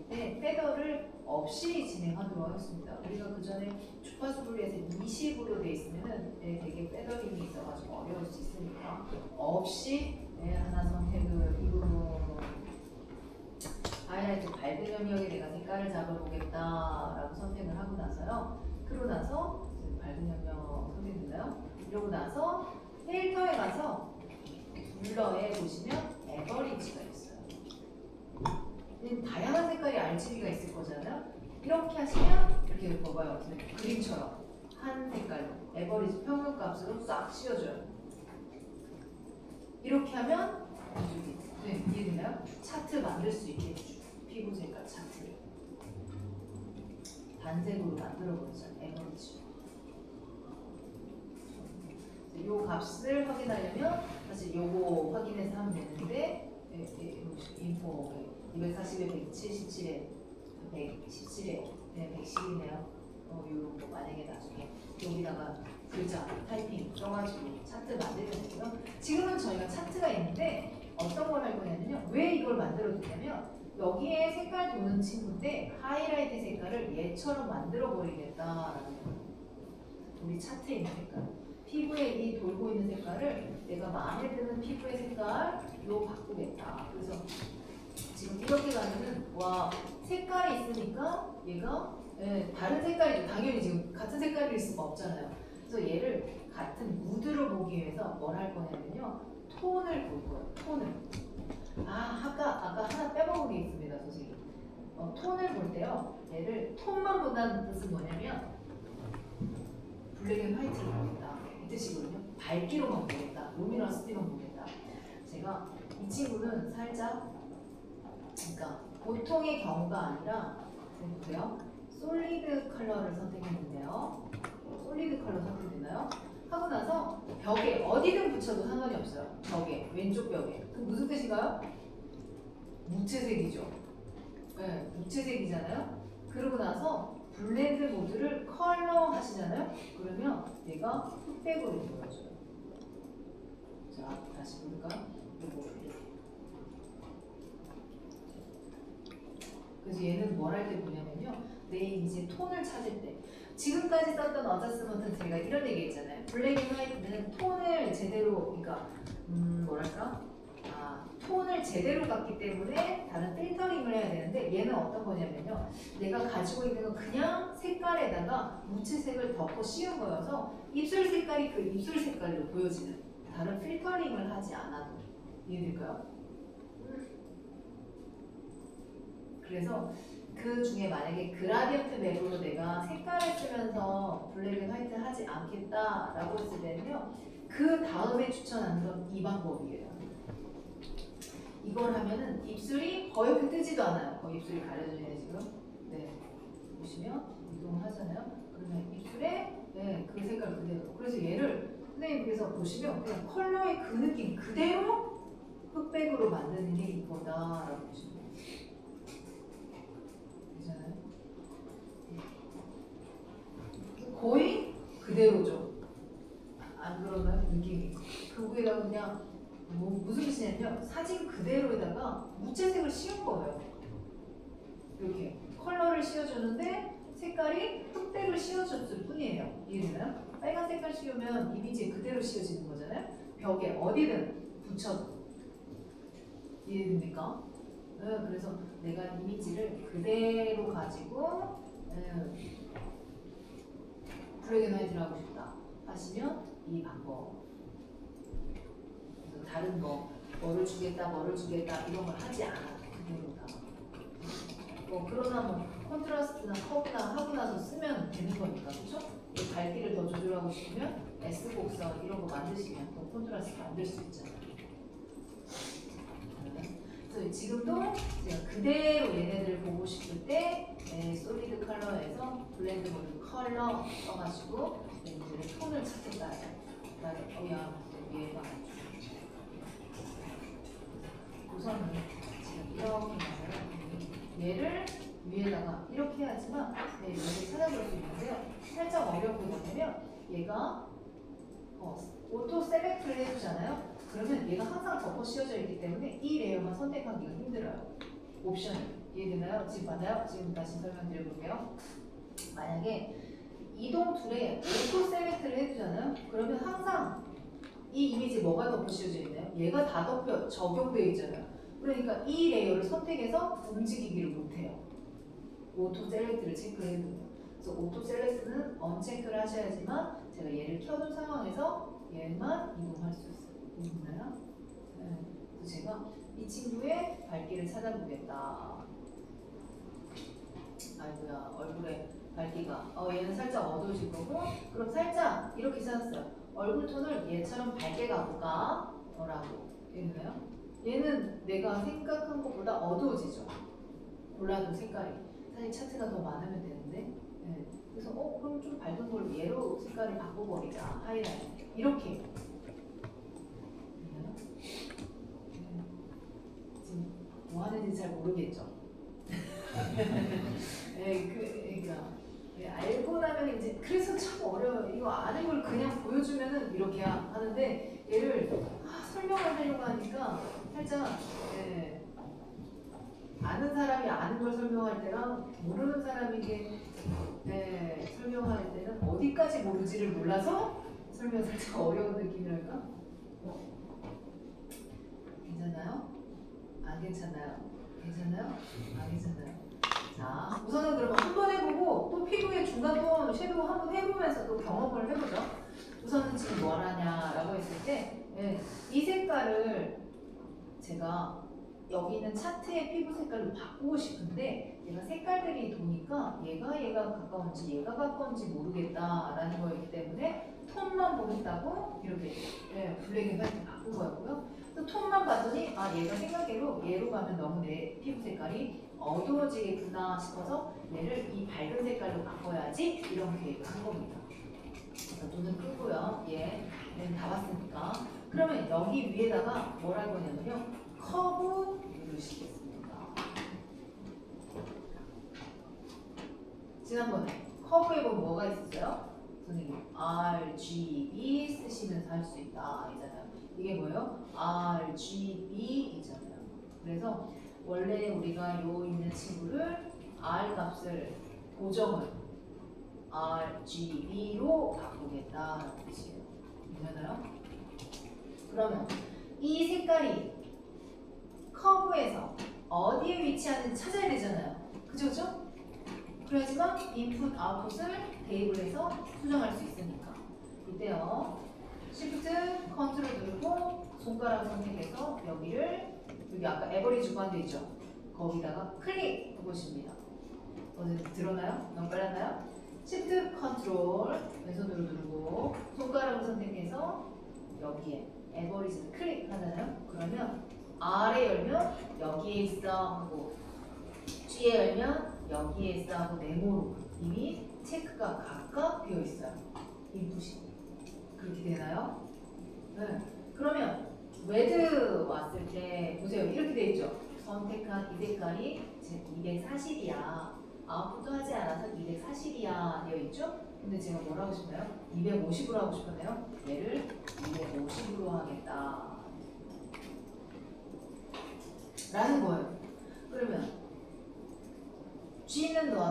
S1: 페더를 없이 진행하도록 하겠습니다. 우리가 그 전에 주파수를 위해서 20으로 돼 있으면은 되게 페더링이 있어가지고 어려울 수 있으니까 없이 하나 선택을 이 부분 하이라이트 밝은 영역에 내가 색깔을 잡아보겠다라고 선택을 하고 나서요. 그러고 나서 밝은 영역 선택됐나요? 이러고 나서 필터에 가서 블러에 보시면 에버리지가 있어요. 다양한 색깔의 RGB가 있을 거잖아요. 이렇게 하시면 이렇게 봐봐요. 그림처럼 한 색깔로 에버리지 평균값으로 싹 씌워줘요. 이렇게 하면 이해되나요? 차트 만들 수 있게 해주죠. 피부 색깔 차트를 단색으로 만들어보자. 에버리지. 이 값을 확인하려면 사실 요거 확인해서 하면 되는데 인포 240에 177에 117에 110이네요. 요런 거 만약에 나중에 여기다가 글자 타이핑 써가지고 차트 만들면 되고요. 지금은 저희가 차트가 있는데 어떤 걸 할 거냐면요. 왜 이걸 만들어 두냐면 여기에 색깔 도는 친구인데 하이라이트 색깔을 얘처럼 만들어 버리겠다라는 거예요. 우리 차트에 있는 색깔. 피부에 이 돌고 있는 색깔을 내가 마음에 드는 피부의 색깔로 바꾸겠다. 그래서 지금 이렇게 가면은 와 색깔이 있으니까 얘가 다른 색깔이죠. 당연히 지금 같은 색깔일 수가 없잖아요. 그래서 얘를 같은 무드로 보기 위해서 뭘 할 거냐면요. 톤을 볼 거예요. 톤을. 아까 하나 빼먹은 게 있습니다, 선생님. 톤을 볼 때요. 얘를 톤만 본다는 뜻은 뭐냐면 블랙 앤 화이트를 보겠다 이 뜻이거든요. 밝기로만 보겠다. 루미너시티만 보겠다. 제가 이 친구는 살짝 그러니까 보통의 경우가 아니라 보세요. 솔리드 컬러를 선택했는데요. 솔리드 컬러 선택됐나요? 하고 나서 벽에 어디든 붙여도 상관이 없어요. 벽에, 왼쪽 벽에. 그 무슨 뜻인가요? 무채색이죠. 네, 무채색이잖아요. 그러고 나서 블렌드 모드를 컬러 하시잖아요. 그러면 얘가 흑백으로 보여줘요. 자, 다시 볼까요? 이거 이렇게. 그래서 얘는 뭘 할 때 보냐면요. 내 이제 톤을 찾을 때 지금까지 썼던 어저스먼트는 제가 이런 얘기 했잖아요. 블랙 앤 화이트는 톤을 제대로 그러니까 뭐랄까? 톤을 제대로 갖기 때문에 다른 필터링을 해야 되는데 얘는 어떤 거냐면요. 내가 가지고 있는 건 그냥 색깔에다가 무채색을 덮어 씌운 거여서 입술 색깔이 그 입술 색깔로 보여지는 다른 필터링을 하지 않아도 이해될까요? 그래서 그 중에 만약에 그라디언트 맵으로 내가 색깔을 쓰면서 블랙 앤 화이트 하지 않겠다라고 했을 때는요. 그 다음에 추천하는 건 이 방법이에요. 이걸 하면은 입술이 거의 뜨지도 않아요. 거의 입술이 가려져 있네 지금. 네. 보시면 이동을 하잖아요. 그러면 입술에 네, 그 색깔 그대로. 그래서 얘를 선생님 그래서 보시면 그냥 컬러의 그 느낌 그대로 흑백으로 만드는 게 이거다라고 보시면 돼요. 괜찮아요? 거의 그대로죠. 안 그러나요? 느낌이. 그 위에다가 그냥 무슨 뜻이냐면 사진 그대로에다가 무채색을 씌운 거예요. 이렇게 컬러를 씌워주는데 색깔이 흑백을 씌워줬을 뿐이에요. 이해되나요? 빨간 색깔 씌우면 이미지 그대로 씌워지는 거잖아요. 벽에 어디든 붙여도. 이해됩니까? 그래서 내가 이미지를 그대로 가지고 블랙 앤 화이트를 하고 싶다 하시면 이 방법. 다른 뭐를 주겠다 이런 걸 하지 않아. 그대로다. 그러나 뭐 컨트라스트나 커브나 하고 나서 쓰면 되는 거니까, 그렇죠? 밝기를 더 조절하고 싶으면 S 곡선 이런 거 만드시면 또 콘트라스트 만들 수 있잖아요. 그래서 지금도 제가 그대로 얘네들을 보고 싶을 때 솔리드 컬러에서 블렌드 모드 컬러 써가지고 얘네들의 톤을 찾겠다. 얘가 우선은 지금 이렇게 해서 얘를 위에다가 이렇게 해야지만 얘를 찾아볼 수 있는데요. 살짝 어렵고 뭐냐면 얘가 오토 셀렉트를 해주잖아요. 그러면 얘가 항상 덮어 씌워져 있기 때문에 이 레이어만 선택하기가 힘들어요. 옵션이. 이해되나요? 지금 맞나요? 지금 다시 설명드려볼게요. 만약에 이동 툴에 오토 셀렉트를 해주잖아요. 그러면 항상 이 이미지 뭐가 덮어 씌워져 있나요? 얘가 다 덮여 적용되어 있잖아요. 그러니까 이 레이어를 선택해서 움직이기를 못해요. 오토 셀렉트를 체크해두면. 그래서 오토 셀렉트는 언체크를 하셔야지만 제가 얘를 켜둔 상황에서 얘만 이동할 수 있어요. 보이나요? 네. 그래서 제가 이 친구의 밝기를 찾아보겠다. 아이고야, 얼굴에 밝기가 얘는 살짝 어두워질 거고, 그럼 살짝 이렇게 찾았어요. 얼굴 톤을 얘처럼 밝게 가볼까? 라고. 얘는요? 얘는 내가 생각한 것보다 어두워지죠. 골라둔 색깔이. 사실 차트가 더 많으면 되는데. 네. 그래서 그럼 좀 밝은 걸로 얘로 색깔을 바꿔버리자. 하이라이트. 이렇게. 지금 뭐 하는지 잘 모르겠죠? 그러니까. 알고 나면 이제 그래서 참 어려워요. 이거 아는 걸 그냥 보여주면은 이렇게 하는데 얘를 설명을 하려고 하니까 살짝 아는 사람이 아는 걸 설명할 때랑 모르는 사람에게 설명할 때는 어디까지 모르지를 몰라서 설명 살짝 어려운 느낌이랄까? 괜찮아요? 안 괜찮아요? 괜찮아요? 안 괜찮아요? 자, 우선은 그러면 한 번 해보고 또 피부의 중간 톤 섀도우 한 번 해보면서 또 경험을 해보죠. 우선은 지금 뭘 하냐라고 했을 때 이 색깔을 제가 여기 있는 차트의 피부 색깔로 바꾸고 싶은데 얘가 색깔들이 도니까 얘가 가까운지 얘가 가까운지 모르겠다라는 거이기 때문에 톤만 보겠다고 이렇게 블랙 앤 화이트 바꾼 거였고요. 또 톤만 봤더니 아 얘가 생각외로 얘로 가면 너무 내 피부 색깔이 어두워지겠구나 싶어서 얘를 이 밝은 색깔로 바꿔야지 이런 계획을 한 겁니다. 그래서 눈은 끄고요. 얘는 다 봤으니까. 그러면 여기 위에다가 뭘 할 거냐면요. 커브 누르시겠습니다. 지난번에 커브에 보면 뭐가 있었어요? 선생님 RGB 쓰시면서 할 수 있다 이잖아요. 이게 뭐예요? RGB이잖아요. 그래서 원래 우리가 요 있는 친구를 R 값을 고정을 RGB로 바꾸겠다는 뜻이에요. 되나요? 그러면 이 색깔이 커브에서 어디에 위치하는지 찾아야 되잖아요. 그죠? 그래야지만 인풋, 아웃풋을 대입을 해서 수정할 수 있으니까. 이때요. Shift, 컨트롤 누르고 손가락 선택해서 여기를 여기 아까 에버리지 구간돼 있죠? 거기다가 클릭 해보십니다. 어디 들었나요? 너무 빨랐나요? Shift, 컨트롤 왼손으로 누르고 손가락을 선택해서 여기에 에버리지를 클릭하잖아요. 그러면 R에 열면 여기에 있어 하고 G에 열면 여기에 있어 하고 네모로 이미 체크가 각각 되어 있어요. 인풋이. 그렇게 되나요? 네. 그러면 웨드 왔을 때 보세요. 이렇게 되어 있죠. 선택한 이 색깔이 240이야. 아웃풋도 하지 않아서 240이야 되어 있죠. 근데 제가 뭘 하고 싶나요? 250으로 하고 싶었나요? 얘를 250으로 하겠다. 라는 거예요. 그러면 G는 뭐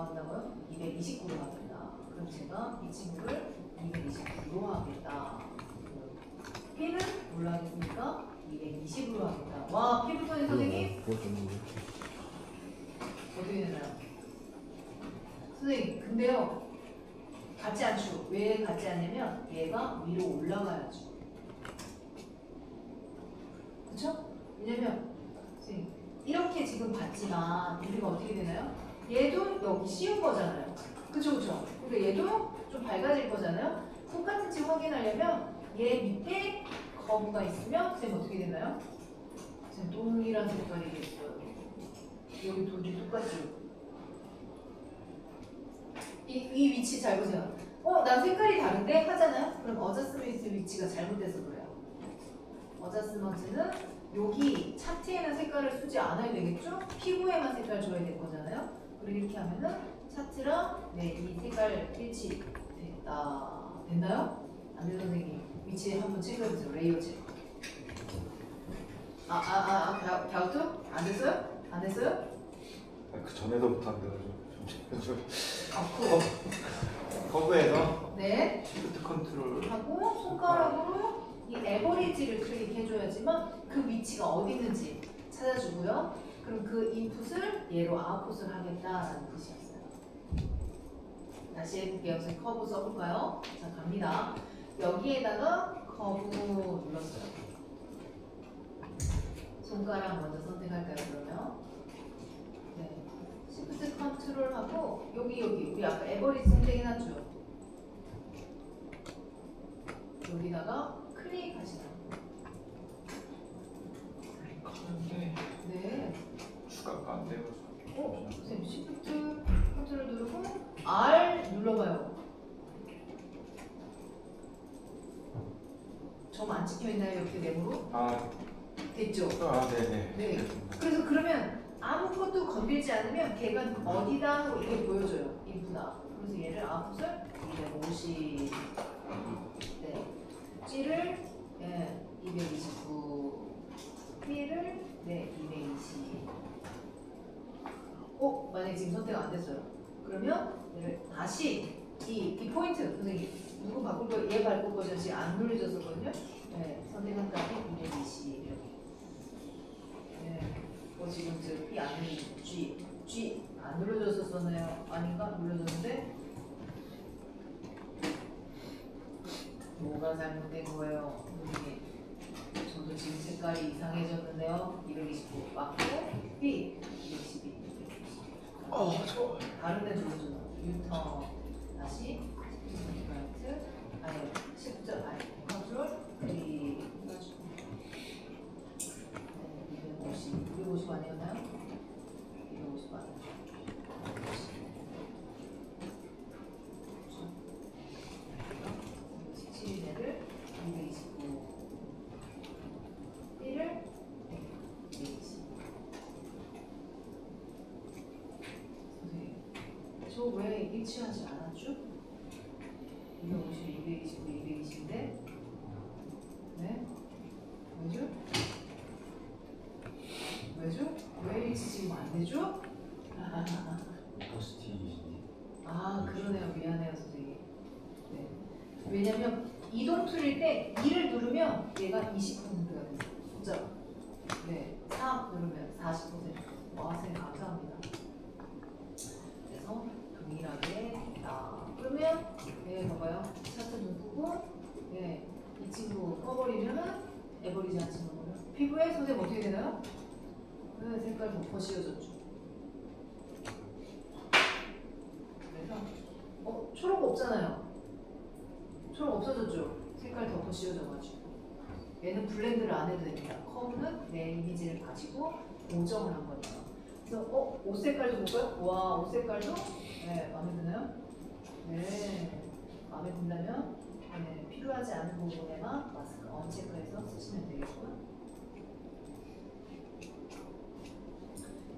S1: 한다고요? 229로 하겠다. 그럼 제가 이 친구를 229로 하겠다. P는 뭘로 하겠습니까? 220으로 하겠다. 와, 피부톤의 선생님? 어떻게 되나요? 선생님, 근데요. 같지 않죠? 왜 같지 않냐면 얘가 위로 올라가야죠. 그쵸? 왜냐면 선생님, 이렇게 지금 봤지만 우리가 어떻게 되나요? 얘도 여기 씌운 거잖아요. 그쵸? 그러니까 얘도 좀 밝아질 거잖아요. 똑같은지 확인하려면 얘 밑에 거부가 있으면 선생님 어떻게 되나요? 선생님 동일한 색깔이겠어요. 여기 둘이 똑같죠? 이 위치 잘 보세요. 난 색깔이 다른데? 하잖아요? 그럼 어저스먼트 위치가 잘못돼서 그래요. 어저스먼트는 여기 차트에는 색깔을 쓰지 않아야 되겠죠? 피부에만 색깔 줘야 될 거잖아요? 그리고 이렇게 하면은 차트랑 이 색깔 일치 됐다. 됐나요? 안 돼요, 선생님. 위치 한번 체크해보세요. 레이어 체크. 갸우투? 안 됐어요? 안 됐어요?
S2: 그 전에서부터 안 돼가지고 커브에서
S1: 네.
S2: 시프트 컨트롤
S1: 하고 손가락으로 이 에버리지를 클릭해줘야지만 그 위치가 어디 있는지 찾아주고요. 그럼 그 인풋을 얘로 아웃풋을 하겠다라는 뜻이었어요. 다시 해볼게요. 선생님 커브 써볼까요? 자, 갑니다. 여기에다가 커브 눌렀어요. 손가락 먼저 선택할까요, 그러면? 네. 시프트 컨트롤 하고 여기 우리 아까 에버리지 선택해놨죠? 여기다가 클릭하시면
S2: 클릭하는데
S1: 네.
S2: 추가가 안 돼가지고
S1: 선생님 시프트 컨트롤 누르고 R 눌러봐요. 점 안 찍혀있나요? 이렇게 네모로? 됐죠?
S2: 네네.
S1: 네. 그래서 그러면 아무것도 건들지 않으면 걔가 어디다 하고 이게 보여줘요. 인풋아. 그래서 얘를 아웃풋을 250 네. G를 229 P를 220 만약에 지금 선택 안 됐어요. 그러면 얘를 다시 이 포인트 선생님 누구 바꿀 거 얘 바꿀 거죠. 지금 안 눌러졌었거든요. 네, 선택한 다음에 220 이렇게. 네. 지금 P 안 눌러졌 G 안 눌러졌었나요? 아닌가? 눌러졌는데 뭐가 잘못된 거예요? 선생님 저도 저도 지금 색깔이 이상해졌는데요. 229 맞고 B 212.
S2: 좋아.
S1: 다른 데 줘줘. 유턴 다시 10% 아니 10점 아니 컨트롤 250 250 아니었나요? 250 아니었나요? 17일을 229 1을 220 선생님 저 왜 일치하지 않았죠? 250, 229, 220인데 네? 왜죠? 왜죠? 왜 일치 지금 안 되죠?
S2: 포스트잇이니.
S1: 아 그러네요. 미안해요 선생님. 네. 왜냐면 이동 툴일 때 2를 누르면 얘가 20%가 돼요. 숫자. 네. 3 누르면 40%. 와 선생님 감사합니다. 그래서 동일하게 그러면 네 봐봐요. 차트 누르고 네. 이 친구 꺼버리면은 에버리지 않는 친구는 피부에 선생님 어떻게 되나요? 네, 색깔 덮어 씌워졌죠. 그래서 초록 없잖아요. 초록 없어졌죠. 색깔 덮어 씌워져가지고 얘는 블렌드를 안 해도 됩니다. 컴은 내 이미지를 가지고 고정을 한 거니까. 그래서 옷 색깔 좀 볼까요? 와, 옷 색깔도 네, 마음에 드나요? 네, 마음에 든다면 네, 필요하지 않은 부분에만 마스크 언체크해서 쓰시면 되겠고요.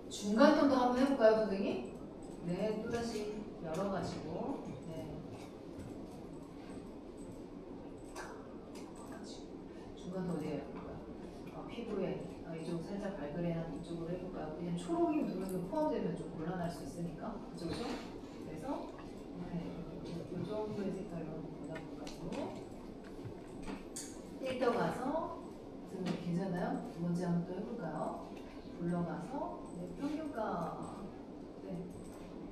S1: 중간 톤도 한번 해볼까요, 선생님? 네, 또다시 열어가지고 네. 중간 톤 어디에 해볼까요? 피부에 이쪽 살짝 발그레한 이쪽으로 해볼까요? 그냥 초록이 누르는 포함되면 좀 곤란할 수 있으니까 그죠? 그래서 네, 이 정도의 색깔로 골라볼까요? 필터 가서 괜찮아요? 두 번째 한번 또 해볼까요? 불러가서 네, 평균가 네,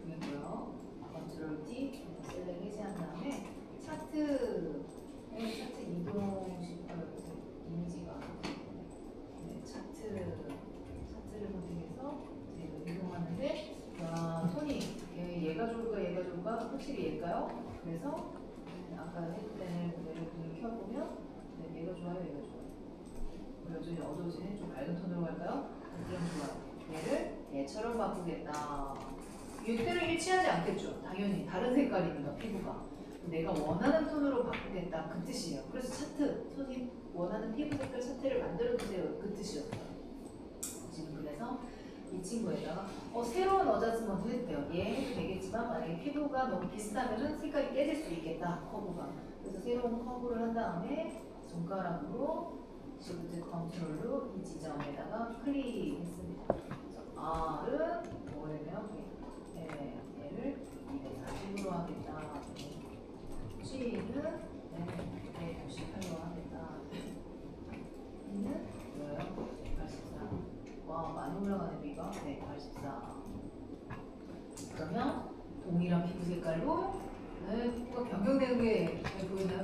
S1: 이고요. 컨트롤 D 셀렉 해제한 다음에 차트 이동 이미지가 네, 차트를 선택해서 이동하는데 톤이 얘가 좋을까 확실히 얘일까요? 그래서 아까 했을 때는 그대로 켜보면 네, 얘가 좋아요. 그리고 좀 어두워지는 좀 밝은 톤으로 갈까요? 그럼 좋아요. 얘를 얘처럼 바꾸겠다. 이때는 일치하지 않겠죠. 당연히 다른 색깔이니까 피부가. 내가 원하는 톤으로 바꾸겠다 그 뜻이에요. 그래서 차트, 선생님 원하는 피부 색깔 차트를 만들어 주세요 그 뜻이었어요. 지금 그래서 이 친구에다가 새로운 어자스먼트 해도 돼요. 얘 해도 되겠지만 만약에 피부가 너무 비슷하면은 색깔이 깨질 수 있겠다 커브가. 그래서 새로운 커브를 한 다음에 손가락으로 Shift 컨트롤로 이 지점에다가 클릭했습니다. 그래서 R은 뭐가 되나요? 얘를 240으로 하겠다. G는 198로 하겠다. B는 뭐예요? 84. 와 많이 올라가네 B가. 네, 84. 그러면 동일한 피부 색깔로 피부가 변경되는 게 보이나요?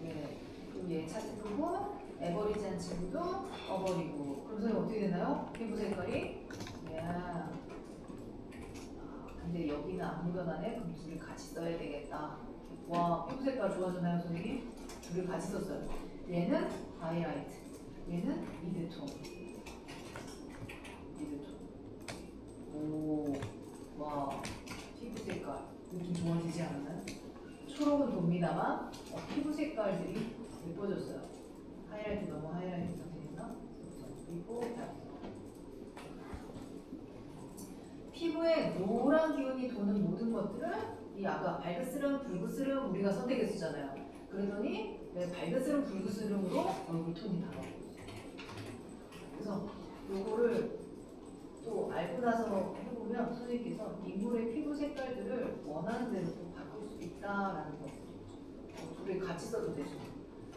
S1: 네. 그리고 얘 차트 끄고 에버리지한 친구도 어버리고. 그럼 선생님 어떻게 되나요? 피부 색깔이? 근데 여기는 안 묻어나네? 그럼 둘이 같이 써야 되겠다. 와, 피부 색깔 좋아졌나요, 선생님? 둘이 같이 썼어요. 얘는 하이라이트, 얘는 미드톤. 오, 와, 피부 색깔 느낌 좋아지지 않나요? 초록은 돕니다만 피부 색깔들이 예뻐졌어요. 하이라이트 너무 하이라이트 상태였나? 그리고 피부에 노란 기운이 도는 모든 것들은 이 아까 밝으스름, 붉으스름 우리가 선택했었잖아요. 그러더니 밝으스름, 붉으스름으로 얼굴 톤이 달라요. 그래서 요거를 또 알고 나서 해보면 선생님께서 인물의 피부 색깔들을 원하는 대로 또 바꿀 수 있다라는 거. 둘이 같이 써도 되죠.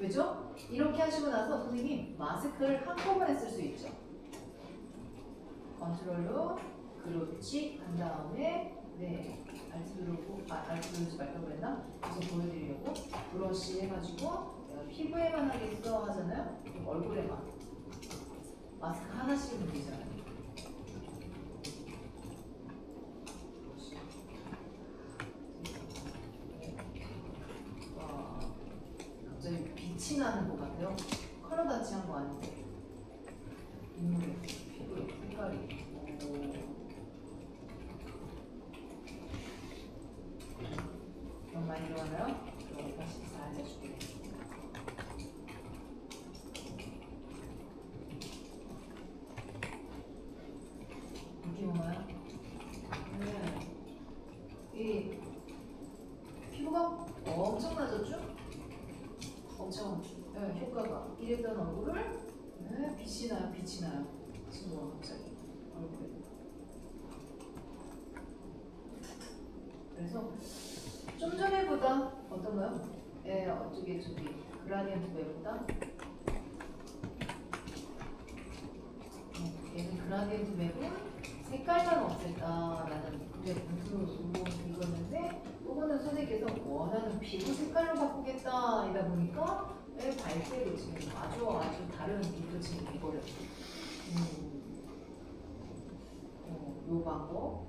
S1: 왜죠? 이렇게 하시고 나서 선생님 마스크를 한꺼번에 쓸 수 있죠. 컨트롤로 그렇지 한 다음에 알트 누르고 알트 누르지 말걸 그랬나? 이제 보여드리려고 브러쉬 해가지고 내가 피부에만 하겠어 하잖아요. 얼굴에만 마스크 하나씩은 되잖아요. 와, 갑자기 빛이 나는 것 같아요. 컬러 다치한 거 아닌데 인물의 피부 색깔이. 너무 많이 들어가나요? 그럼 다시 살짝 줄이겠습니다. 느낌 오나요? 네. 이 피부가 엄청나졌죠? 엄청 효과가 이랬던 얼굴을 빛이 나요, 빛이 나요. 친구가 갑자기 얼굴에. 그래서 좀 전에보다 어떤가요? 어떻게 저기 그라디언트 맵보다 얘는 그라디언트 맵은 색깔만 없앴다라는 이거였는데 이거는 선생님께서 원하는 피부 색깔로 바꾸겠다 이다 보니까 발색을 지금 아주 다른 빛을 지금 입어버렸어요. 요 방법,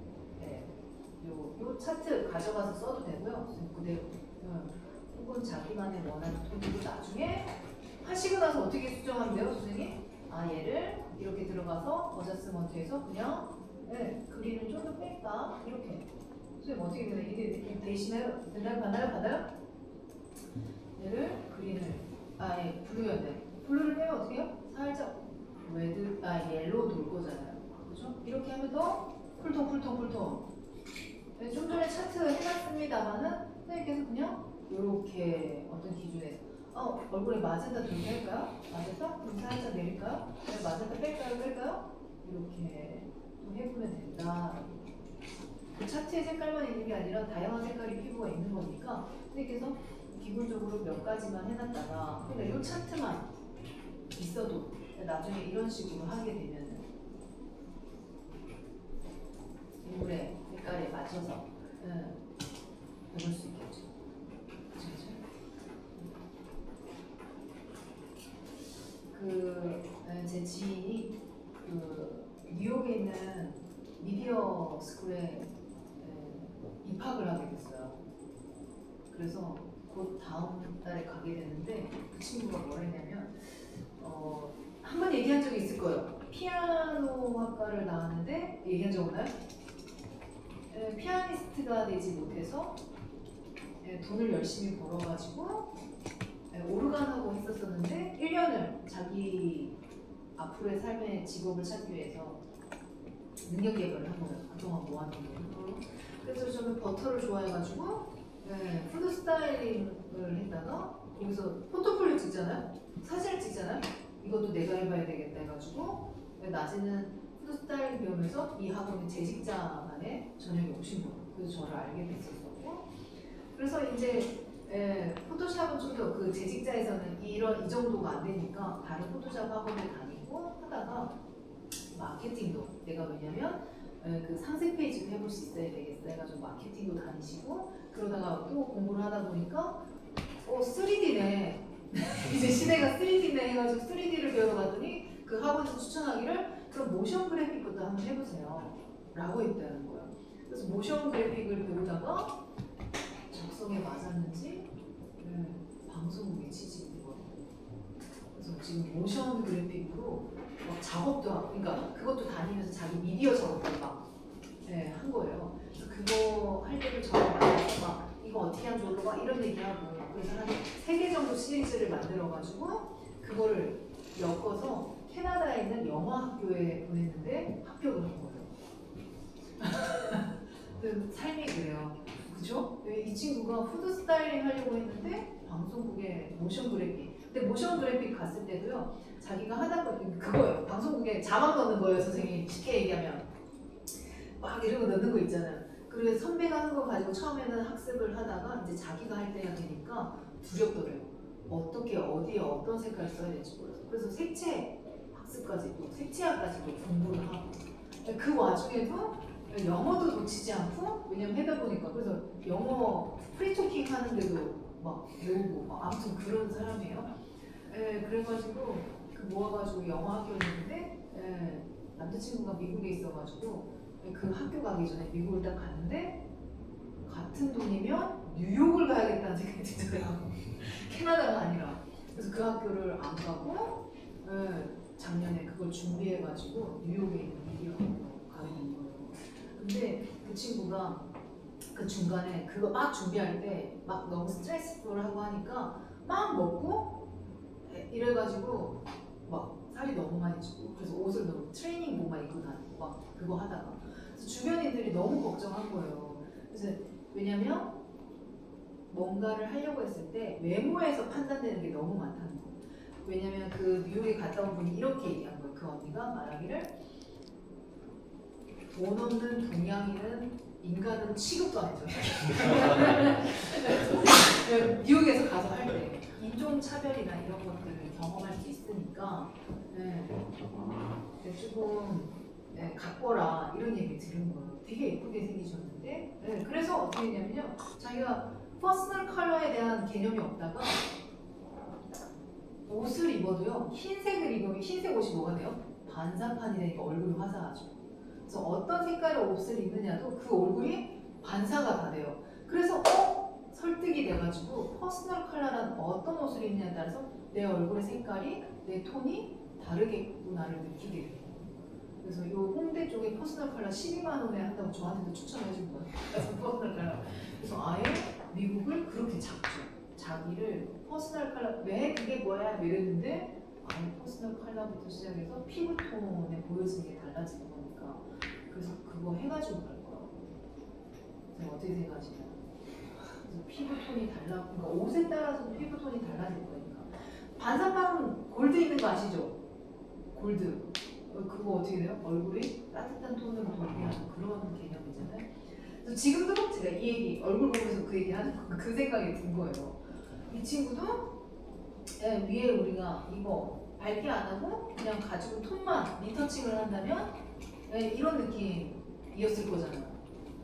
S1: 요 차트 가져가서 써도 되고요. 그대로. 혹은 자기만의 원하는 톤으로 나중에 하시고 나서 어떻게 수정하면 돼요, 선생님? 얘를 이렇게 들어가서 어저스먼트에서 그냥 그림을 좀 더 뺄까? 이렇게. 선생님 어떻게 되나요? 이게 느낌 되시나요? 받나요? 얘를 그린을 블루였네. 블루를 빼면 어떻게 해요? 살짝 옐로우 돌 거잖아요. 그렇죠? 이렇게 하면 더 쿨톤. 좀 전에 차트 해놨습니다만은 선생님께서 그냥 이렇게 어떤 기준에서 얼굴에 마젠타 좀 뺄까요? 마젠타? 그럼 살짝 내릴까요? 마젠타 뺄까요? 이렇게 좀 해보면 된다. 그 차트의 색깔만 있는 게 아니라 다양한 색깔의 피부가 있는 거니까 선생님께서 기본적으로 몇 가지만 해놨다가 그러니까 이 차트만 있어도 나중에 이런 식으로 하게 되면은 인물의 색깔에 맞춰서 해볼 수 있겠죠. 그렇죠? 제 지인이 뉴욕에 있는 미디어 스쿨에 입학을 하게 됐어요. 그래서 곧 다음 달에 가게 되는데 그 친구가 뭘 했냐면 한 번 얘기한 적이 있을 거예요. 피아노 학과를 나왔는데 얘기한 적 없나요? 피아니스트가 되지 못해서 돈을 열심히 벌어가지고 오르간하고 했었었는데 1년을 자기 앞으로의 삶의 직업을 찾기 위해서 능력 개발을 한 거예요. 그동안 모아둔 거. 그래서 저는 버터를 좋아해가지고 푸드 스타일링을 했다가 거기서 포트폴리오 찍잖아요. 사진을 찍잖아요. 이것도 내가 해봐야 되겠다 해가지고 낮에는 푸드 스타일링 배우면서 이 학원에 재직자만의 전형이 오신 거예요. 그래서 저를 알게 됐었고 그래서 이제 포토샵은 좀 더 그 재직자에서는 이 정도가 안 되니까 다른 포토샵 학원을 다니고 하다가 마케팅도 내가 왜냐면 그 상세 페이지도 해볼 수 있어야 되겠어 해가지고 마케팅도 다니시고 그러다가 또 공부를 하다 보니까 3D네 이제 시대가 3D네 해가지고 3D를 배우러 갔더니 그 학원에서 추천하기를 그럼 모션 그래픽부터 한번 해보세요 라고 했다는 거예요. 그래서 모션 그래픽을 배우다가 적성에 맞았는지 방송국에 취직이 되거든요. 그래서 지금 모션 그래픽으로 막 작업도 하고, 그러니까 그것도 다니면서 자기 미디어 작업도 막 한 거예요. 그래서 그거 할 때도 저를 만나서 막 이거 어떻게 하면 좋을까 막 이런 얘기하고 그래서 한 3개 정도 시리즈를 만들어가지고 그거를 엮어서 캐나다에 있는 영화 학교에 보냈는데 합격을 한 거예요. 그 삶이 그래요. 그죠? 이 친구가 푸드 스타일링 하려고 했는데 방송국에 모션 그래픽. 근데 모션 그래픽 갔을 때도요. 자기가 하다 보니 그거예요. 방송국에 자막 넣는 거예요, 선생님. 쉽게 얘기하면. 막 이런 거 넣는 거 있잖아요. 그리고 선배가 한 거 가지고 처음에는 학습을 하다가 이제 자기가 할 때가 되니까 두렵더래요. 어떻게 어디에 어떤 색깔을 써야 될지 몰라서. 그래서 색채 학습까지도 색채학까지도 공부를 하고 그 와중에도 영어도 놓치지 않고 왜냐면 해다 보니까 그래서 영어 프리토킹 하는데도 막 외우고 막 아무튼 그런 사람이에요. 예, 그래가지고 그 모아가지고 영어 학교를 했는데 예, 남자친구가 미국에 있어가지고 예, 그 학교 가기 전에 미국을 딱 갔는데 같은 돈이면 뉴욕을 가야겠다는 생각이 들더라고요. 캐나다가 아니라. 그래서 그 학교를 안 가고 예, 작년에 그걸 준비해가지고 뉴욕에 있는 미디어 학교로 가게 된 거예요. 근데 그 친구가 그 중간에 그거 막 준비할 때 막 너무 스트레스풀하고 하니까 막 먹고 이래가지고 막 살이 너무 많이 찌고 그래서 옷을 너무 트레이닝복만 입고 다니고 막 그거 하다가 그래서 주변인들이 너무 걱정한 거예요. 그래서 왜냐면 뭔가를 하려고 했을 때 외모에서 판단되는 게 너무 많다는 거예요. 왜냐면 그 뉴욕에 갔다 온 분이 이렇게 얘기한 거예요. 그 언니가 말하기를 돈 없는 동양인은 인간은 취급도 안 해줘요. 뉴욕에서 가서 할 때 인종 차별이나 이런 것들을 경험할 수 있으니까 네, 조금 네, 갖거라 이런 얘기 들은 거예요. 되게 예쁘게 생기셨는데 네, 그래서 어떻게 했냐면요. 자기가 퍼스널 컬러에 대한 개념이 없다가 옷을 입어도요. 흰색을 입으면 흰색 옷이 뭐가 돼요? 반사판이 되니까 얼굴이 화사하죠. 그래서 어떤 색깔의 옷을 입느냐도 그 얼굴이 반사가 다 돼요. 그래서 설득이 돼가지고 퍼스널 컬러란 어떤 옷을 입느냐에 따라서 내 얼굴의 색깔이 내 톤이 다르겠구나를 느끼게 돼요. 그래서 이 홍대 쪽에 퍼스널 컬러 12만 원에 한다고 저한테도 추천해 준 거예요. 그래서 퍼스널 컬러. 그래서 아예 미국을 그렇게 잡죠. 자기를 퍼스널 컬러 왜 그게 뭐야 이랬는데 아예 퍼스널 컬러부터 시작해서 피부톤에 보여지는 게 달라지는 거니까 그래서 그거 해가지고 갈 거야. 그래서 어떻게 생각하시나요? 그래서 피부톤이 달라, 그러니까 옷에 따라서 피부톤이 달라질 거니까 반사판 골드 있는 거 아시죠? 골드 그거 어떻게 돼요? 얼굴이 따뜻한 톤으로 돌게 하는 그런 개념이잖아요. 그래서 지금도 제가 이 얘기 얼굴 보면서 그 얘기 하는 거 그 생각이 든 거예요. 이 친구도 위에 우리가 이거 밝게 안 하고 그냥 가지고 톤만 리터칭을 한다면 이런 느낌이었을 거잖아요.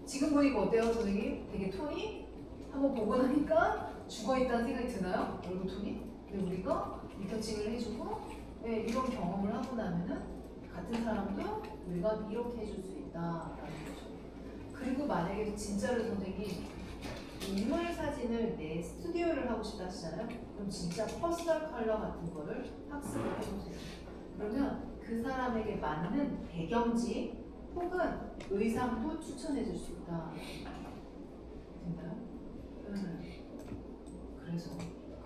S1: 지금 보니까 어때요, 선생님? 되게 톤이 한번 보고 나니까 죽어있다는 생각이 드나요? 얼굴 톤이? 근데 우리가 리터칭을 해주고 이런 경험을 하고 나면은 같은 사람도 우리가 이렇게 해줄 수 있다라는 거죠. 그리고 만약에 진짜로 선생님 인물 사진을 내 스튜디오를 하고 싶다 하시잖아요. 그럼 진짜 퍼스널 컬러 같은 거를 학습을 해보세요. 그러면 그 사람에게 맞는 배경지 혹은 의상도 추천해 줄 수 있다. 됐나요? 그래서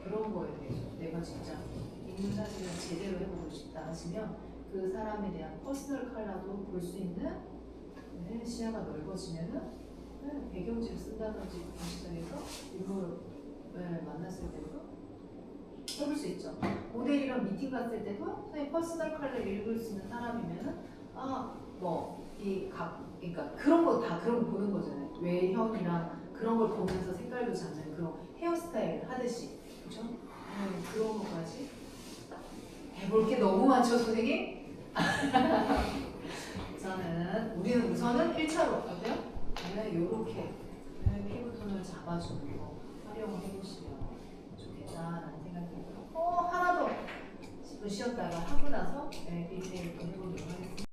S1: 그런 거에 대해서 내가 진짜 인물 사진을 제대로 해보고 싶다 하시면 그 사람에 대한 퍼스널 컬러도 볼 수 있는 시야가 넓어지면은 배경지를 쓴다든지 시작해서 인물을 만났을 때도 해볼 수 있죠. 모델이랑 미팅 갔을 때도 선생님 퍼스널 컬러 읽을 수 있는 사람이면은 그러니까 그런 거 다 그런 거 보는 거잖아요. 외형이랑 그런 걸 보면서 색깔도 잡는 그런 헤어스타일 하듯이 그렇죠? 그런 것까지 해볼 게 너무 많죠, 선생님? 우리는 우선은 1차로 어때요? 요렇게 피부톤을 잡아주는 거 활용을 해보시면